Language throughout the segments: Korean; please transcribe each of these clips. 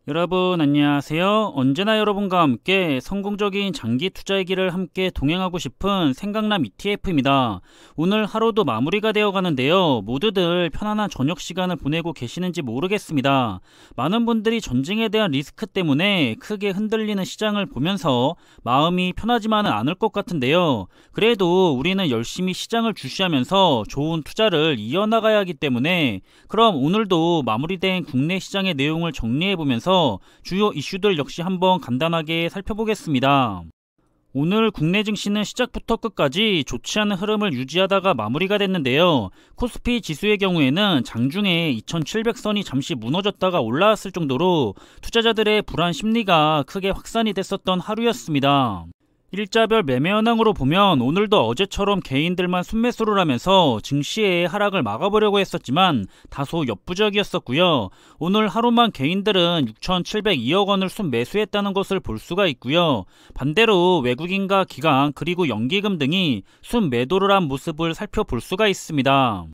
여러분 안녕하세요. 언제나 여러분과 함께 성공적인 장기 투자의 길을 함께 동행하고 싶은 생강남 ETF입니다. 오늘 하루도 마무리가 되어 가는데요. 모두들 편안한 저녁 시간을 보내고 계시는지 모르겠습니다. 많은 분들이 전쟁에 대한 리스크 때문에 크게 흔들리는 시장을 보면서 마음이 편하지만은 않을 것 같은데요. 그래도 우리는 열심히 시장을 주시하면서 좋은 투자를 이어나가야 하기 때문에 그럼 오늘도 마무리된 국내 시장의 내용을 정리해보면서 주요 이슈들 역시 한번 간단하게 살펴보겠습니다. 오늘 국내 증시는 시작부터 끝까지 좋지 않은 흐름을 유지하다가 마무리가 됐는데요. 코스피 지수의 경우에는 장중에 2700선이 잠시 무너졌다가 올라왔을 정도로 투자자들의 불안 심리가 크게 확산이 됐었던 하루였습니다. 일자별 매매 현황으로 보면 오늘도 어제처럼 개인들만 순매수를 하면서 증시의 하락을 막아보려고 했었지만 다소 역부족이었었고요. 오늘 하루만 개인들은 6,702억 원을 순매수했다는 것을 볼 수가 있고요. 반대로 외국인과 기관 그리고 연기금 등이 순매도를 한 모습을 살펴볼 수가 있습니다.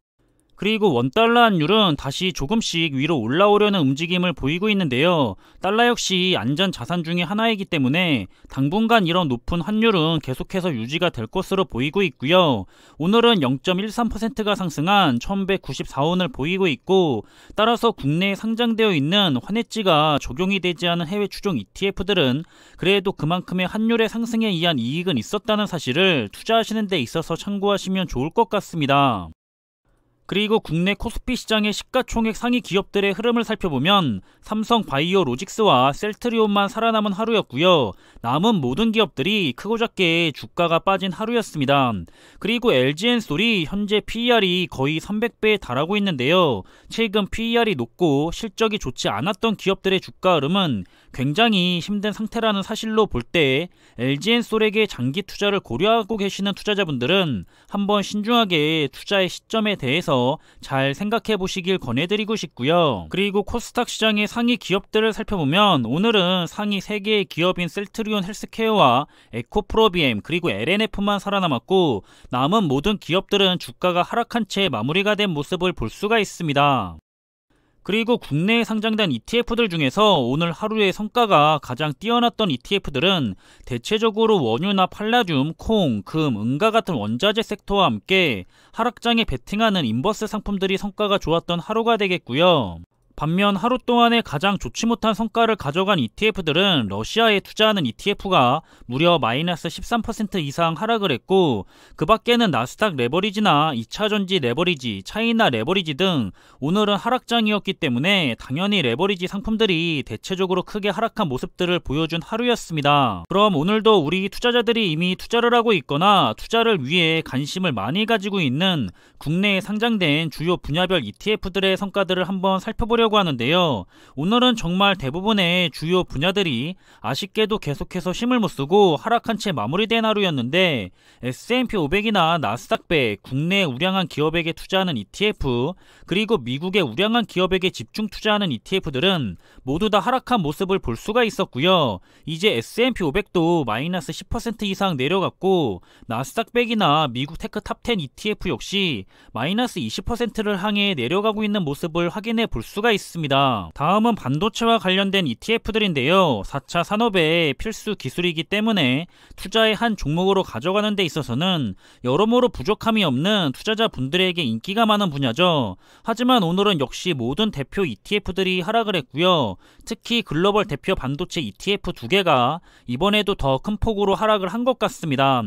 그리고 원달러 환율은 다시 조금씩 위로 올라오려는 움직임을 보이고 있는데요. 달러 역시 안전 자산 중의 하나이기 때문에 당분간 이런 높은 환율은 계속해서 유지가 될 것으로 보이고 있고요. 오늘은 0.13%가 상승한 1194원을 보이고 있고, 따라서 국내에 상장되어 있는 환해지가 적용이 되지 않은 해외 추종 ETF들은 그래도 그만큼의 환율의 상승에 의한 이익은 있었다는 사실을 투자하시는 데 있어서 참고하시면 좋을 것 같습니다. 그리고 국내 코스피 시장의 시가총액 상위 기업들의 흐름을 살펴보면 삼성 바이오로직스와 셀트리온만 살아남은 하루였고요. 남은 모든 기업들이 크고 작게 주가가 빠진 하루였습니다. 그리고 LG엔솔이 현재 PER이 거의 300배에 달하고 있는데요. 최근 PER이 높고 실적이 좋지 않았던 기업들의 주가 흐름은 굉장히 힘든 상태라는 사실로 볼 때 LG엔솔에게 장기 투자를 고려하고 계시는 투자자분들은 한번 신중하게 투자의 시점에 대해서 잘 생각해 보시길 권해드리고 싶고요. 그리고 코스닥 시장의 상위 기업들을 살펴보면 오늘은 상위 3개의 기업인 셀트리온 헬스케어와 에코프로비엠 그리고 LNF만 살아남았고, 남은 모든 기업들은 주가가 하락한 채 마무리가 된 모습을 볼 수가 있습니다. 그리고 국내에 상장된 ETF들 중에서 오늘 하루의 성과가 가장 뛰어났던 ETF들은 대체적으로 원유나 팔라듐, 콩, 금, 은과 같은 원자재 섹터와 함께 하락장에 베팅하는 인버스 상품들이 성과가 좋았던 하루가 되겠고요. 반면 하루 동안에 가장 좋지 못한 성과를 가져간 ETF들은 러시아에 투자하는 ETF가 무려 마이너스 13% 이상 하락을 했고, 그 밖에는 나스닥 레버리지나 2차전지 레버리지, 차이나 레버리지 등 오늘은 하락장이었기 때문에 당연히 레버리지 상품들이 대체적으로 크게 하락한 모습들을 보여준 하루였습니다. 그럼 오늘도 우리 투자자들이 이미 투자를 하고 있거나 투자를 위해 관심을 많이 가지고 있는 국내에 상장된 주요 분야별 ETF들의 성과들을 한번 살펴보려고 하는데요. 오늘은 정말 대부분의 주요 분야들이 아쉽게도 계속해서 힘을 못쓰고 하락한 채 마무리된 하루였는데, S&P 500이나 나스닥 100, 국내 우량한 기업에게 투자하는 ETF, 그리고 미국의 우량한 기업에게 집중 투자하는 ETF들은 모두 다 하락한 모습을 볼 수가 있었고요. 이제 S&P 500도 마이너스 10% 이상 내려갔고, 나스닥 100이나 미국 테크 탑10 ETF 역시 마이너스 20%를 향해 내려가고 있는 모습을 확인해 볼 수가 있습니다. 다음은 반도체와 관련된 ETF들인데요. 4차 산업의 필수 기술이기 때문에 투자의 한 종목으로 가져가는 데 있어서는 여러모로 부족함이 없는 투자자분들에게 인기가 많은 분야죠. 하지만 오늘은 역시 모든 대표 ETF들이 하락을 했고요. 특히 글로벌 대표 반도체 ETF 2개가 이번에도 더 큰 폭으로 하락을 한 것 같습니다.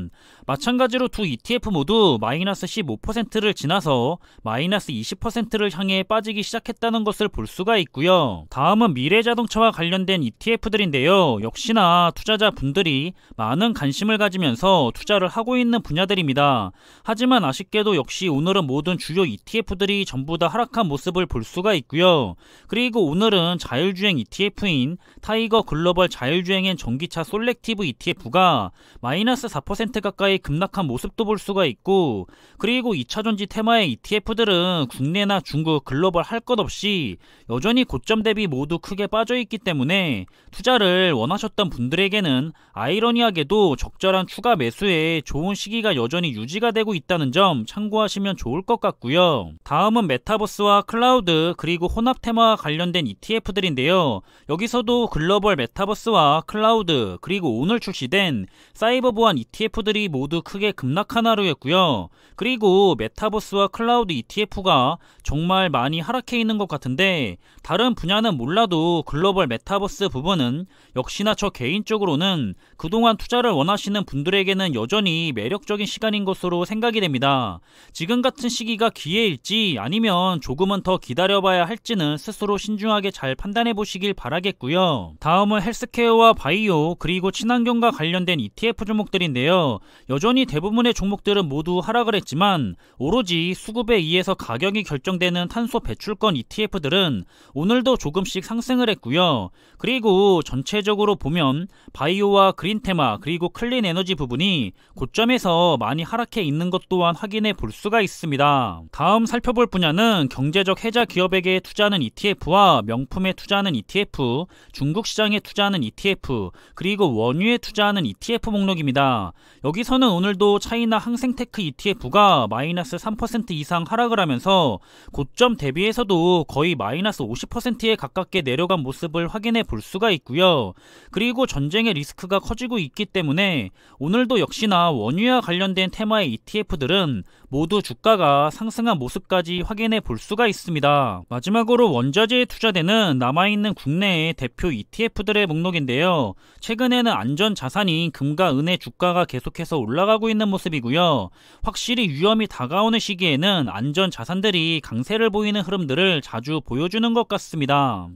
마찬가지로 두 ETF 모두 마이너스 15%를 지나서 마이너스 20%를 향해 빠지기 시작했다는 것을 볼 수가 있고요. 다음은 미래자동차와 관련된 ETF들인데요. 역시나 투자자분들이 많은 관심을 가지면서 투자를 하고 있는 분야들입니다. 하지만 아쉽게도 역시 오늘은 모든 주요 ETF들이 전부 다 하락한 모습을 볼 수가 있고요. 그리고 오늘은 자율주행 ETF인 타이거 글로벌 자율주행엔 전기차 솔렉티브 ETF가 마이너스 4% 가까이 급락한 모습도 볼 수가 있고, 그리고 2차전지 테마의 ETF들은 국내나 중국 글로벌 할 것 없이 여전히 고점 대비 모두 크게 빠져있기 때문에 투자를 원하셨던 분들에게는 아이러니하게도 적절한 추가 매수에 좋은 시기가 여전히 유지가 되고 있다는 점 참고하시면 좋을 것 같고요. 다음은 메타버스와 클라우드 그리고 혼합 테마와 관련된 ETF들인데요. 여기서도 글로벌 메타버스와 클라우드 그리고 오늘 출시된 사이버 보안 ETF들이 모두 크게 급락한 하루였고요. 그리고 메타버스와 클라우드 ETF가 정말 많이 하락해 있는 것 같은데 다른 분야는 몰라도 글로벌 메타버스 부분은 역시나 저 개인적으로는 그동안 투자를 원하시는 분들에게는 여전히 매력적인 시간인 것으로 생각이 됩니다. 지금 같은 시기가 기회일지 아니면 조금은 더 기다려봐야 할지는 스스로 신중하게 잘 판단해 보시길 바라겠고요. 다음은 헬스케어와 바이오 그리고 친환경과 관련된 ETF 종목들인데요. 여전히 대부분의 종목들은 모두 하락을 했지만 오로지 수급에 의해서 가격이 결정되는 탄소 배출권 ETF들은 오늘도 조금씩 상승을 했고요. 그리고 전체적으로 보면 바이오와 그린테마 그리고 클린 에너지 부분이 고점에서 많이 하락해 있는 것 또한 확인해 볼 수가 있습니다. 다음 살펴볼 분야는 경제적 혜자 기업에게 투자하는 ETF와 명품에 투자하는 ETF, 중국 시장에 투자하는 ETF, 그리고 원유에 투자하는 ETF 목록입니다. 여기서는 오늘도 차이나 항생테크 ETF가 마이너스 3% 이상 하락을 하면서 고점 대비해서도 거의 마이너스 50%에 가깝게 내려간 모습을 확인해 볼 수가 있고요. 그리고 전쟁의 리스크가 커지고 있기 때문에 오늘도 역시나 원유와 관련된 테마의 ETF들은 모두 주가가 상승한 모습까지 확인해 볼 수가 있습니다. 마지막으로 원자재에 투자되는 남아있는 국내의 대표 ETF들의 목록인데요. 최근에는 안전자산인 금과 은의 주가가 계속해서 올라가고 있는 모습이고요. 확실히 위험이 다가오는 시기에는 안전자산들이 강세를 보이는 흐름들을 자주 보여주는 것 같습니다.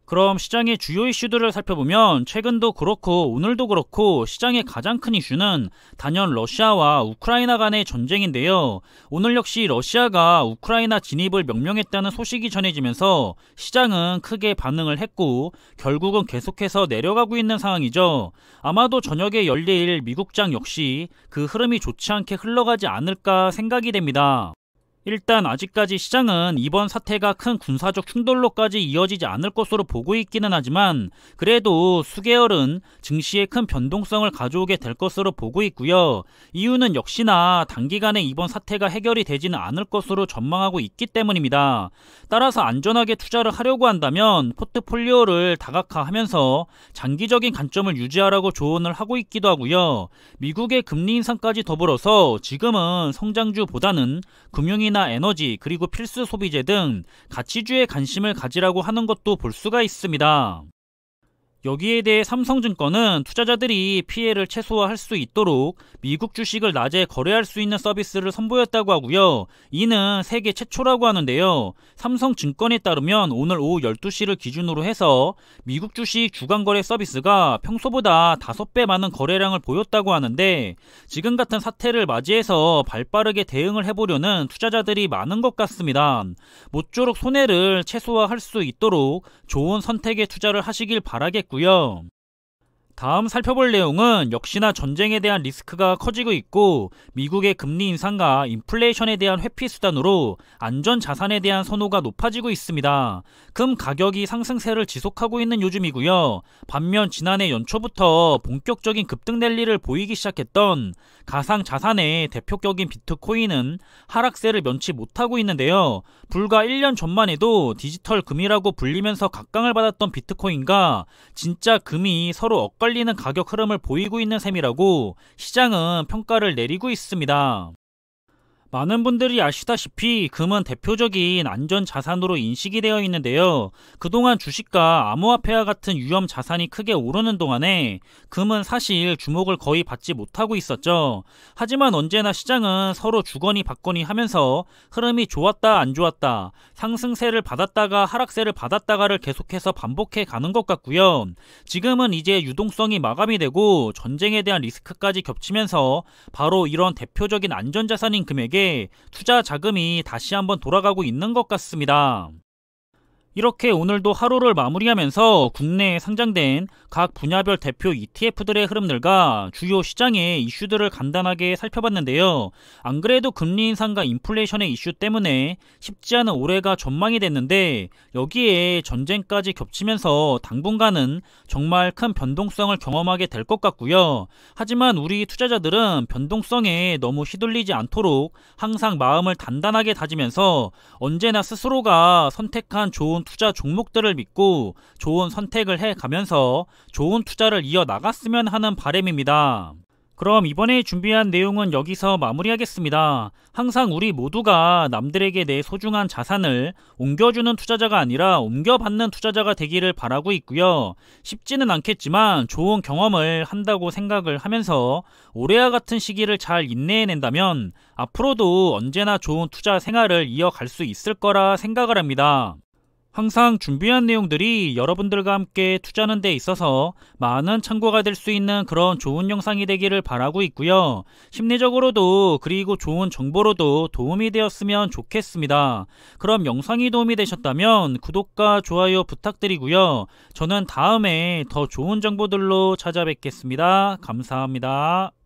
그럼 시장의 주요 이슈들을 살펴보면 최근도 그렇고 오늘도 그렇고 시장의 가장 큰 이슈는 단연 러시아와 우크라이나 간의 전쟁인데요. 오늘 역시 러시아가 우크라이나 진입을 명령했다는 소식이 전해지면서 시장은 크게 반응을 했고 결국은 계속해서 내려가고 있는 상황이죠. 아마도 저녁에 열릴 미국장 역시 그 흐름이 좋지 않게 흘러가지 않을까 생각이 됩니다. 일단 아직까지 시장은 이번 사태가 큰 군사적 충돌로까지 이어지지 않을 것으로 보고 있기는 하지만 그래도 수개월은 증시에 큰 변동성을 가져오게 될 것으로 보고 있고요. 이유는 역시나 단기간에 이번 사태가 해결이 되지는 않을 것으로 전망하고 있기 때문입니다. 따라서 안전하게 투자를 하려고 한다면 포트폴리오를 다각화하면서 장기적인 관점을 유지하라고 조언을 하고 있기도 하고요. 미국의 금리 인상까지 더불어서 지금은 성장주보다는 금융이나 에너지 그리고 필수 소비재 등 가치주에 관심을 가지라고 하는 것도 볼 수가 있습니다. 여기에 대해 삼성증권은 투자자들이 피해를 최소화할 수 있도록 미국 주식을 낮에 거래할 수 있는 서비스를 선보였다고 하고요. 이는 세계 최초라고 하는데요. 삼성증권에 따르면 오늘 오후 12시를 기준으로 해서 미국 주식 주간거래 서비스가 평소보다 5배 많은 거래량을 보였다고 하는데 지금 같은 사태를 맞이해서 발빠르게 대응을 해보려는 투자자들이 많은 것 같습니다. 모쪼록 손해를 최소화할 수 있도록 좋은 선택에 투자를 하시길 바라겠고요. 다음 살펴볼 내용은 역시나 전쟁에 대한 리스크가 커지고 있고 미국의 금리 인상과 인플레이션에 대한 회피 수단으로 안전자산에 대한 선호가 높아지고 있습니다. 금 가격이 상승세를 지속하고 있는 요즘이고요. 반면 지난해 연초부터 본격적인 급등 랠리를 보이기 시작했던 가상자산의 대표격인 비트코인은 하락세를 면치 못하고 있는데요. 불과 1년 전만 해도 디지털 금이라고 불리면서 각광을 받았던 비트코인과 진짜 금이 서로 엇갈리는 가격 흐름을 보이고 있는 셈이라고 시장은 평가를 내리고 있습니다. 많은 분들이 아시다시피 금은 대표적인 안전자산으로 인식이 되어 있는데요. 그동안 주식과 암호화폐와 같은 위험 자산이 크게 오르는 동안에 금은 사실 주목을 거의 받지 못하고 있었죠. 하지만 언제나 시장은 서로 주거니 받거니 하면서 흐름이 좋았다 안 좋았다, 상승세를 받았다가 하락세를 받았다가를 계속해서 반복해 가는 것 같고요. 지금은 이제 유동성이 마감이 되고 전쟁에 대한 리스크까지 겹치면서 바로 이런 대표적인 안전자산인 금에게 투자 자금이 다시 한번 돌아가고 있는 것 같습니다. 이렇게 오늘도 하루를 마무리하면서 국내에 상장된 각 분야별 대표 ETF들의 흐름들과 주요 시장의 이슈들을 간단하게 살펴봤는데요. 안 그래도 금리 인상과 인플레이션의 이슈 때문에 쉽지 않은 올해가 전망이 됐는데 여기에 전쟁까지 겹치면서 당분간은 정말 큰 변동성을 경험하게 될 것 같고요. 하지만 우리 투자자들은 변동성에 너무 휘둘리지 않도록 항상 마음을 단단하게 다지면서 언제나 스스로가 선택한 좋은 투자 종목들을 믿고 좋은 선택을 해가면서 좋은 투자를 이어나갔으면 하는 바람입니다. 그럼 이번에 준비한 내용은 여기서 마무리하겠습니다. 항상 우리 모두가 남들에게 내 소중한 자산을 옮겨주는 투자자가 아니라 옮겨받는 투자자가 되기를 바라고 있고요. 쉽지는 않겠지만 좋은 경험을 한다고 생각을 하면서 올해와 같은 시기를 잘 인내해낸다면 앞으로도 언제나 좋은 투자 생활을 이어갈 수 있을 거라 생각을 합니다. 항상 준비한 내용들이 여러분들과 함께 투자하는 데 있어서 많은 참고가 될 수 있는 그런 좋은 영상이 되기를 바라고 있고요. 심리적으로도 그리고 좋은 정보로도 도움이 되었으면 좋겠습니다. 그럼 영상이 도움이 되셨다면 구독과 좋아요 부탁드리고요. 저는 다음에 더 좋은 정보들로 찾아뵙겠습니다. 감사합니다.